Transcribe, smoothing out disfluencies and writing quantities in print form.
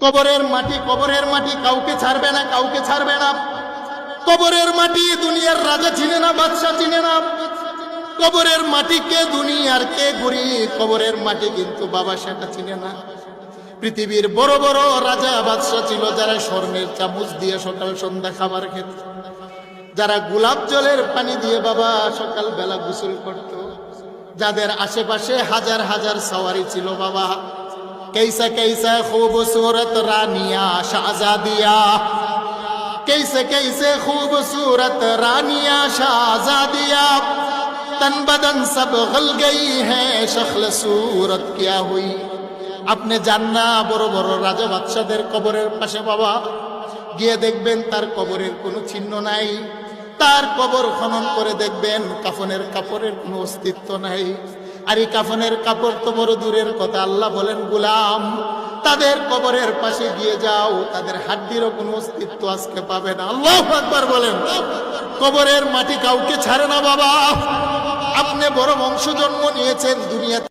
কবরের মাটি কাউকে ছাড়বে না, কাউকে ছাড়বে না। কবরের মাটি দুনিয়ার রাজা চিনে না, বাদশা চিনে না। কবরের মাটি কে দুনিয়ার কে গরিব, কবরের মাটি কিন্তু বাবা সেটা চিনে না। পৃথিবীর বড় বড় রাজা বাদশা ছিল যারা স্বর্ণের চামচ দিয়ে সকাল সন্ধ্যা খাবার খেত, যারা গোলাপ জলের পানি দিয়ে বাবা সকাল বেলা গোসল করত, যাদের আশেপাশে হাজার হাজার সওয়ারি ছিল বাবা। कैसा कैसा खूबसूरत रानिया शाहजादिया, कैसे कैसे खूबसूरत रानिया शाहजादिया, तन बदन सब गल गई है शक्ल सूरत क्या हुई। আপনি যান না বড় বড় রাজা বাদশাদের কবরের পাশে বাবা, গিয়ে দেখবেন তার কবরের কোনো চিহ্ন নাই। তার কবর খনন করে দেখবেন কাফনের কাপড়ের কোনো অস্তিত্ব নাই। আর এই কাফনের কাপড় তো বড় দূরের কথা, আল্লাহ বলেন গোলাম তাদের কবরের পাশে গিয়ে যাও, তাদের হাড্ডিরও কোনো অস্তিত্ব আজকে পাবে না। আল্লাহু আকবার বলেন। কবরের মাটি কাউকে ছাড়ে না বাবা। আপনি বড় বংশ জন্ম নিয়েছেন দুনিয়াতে।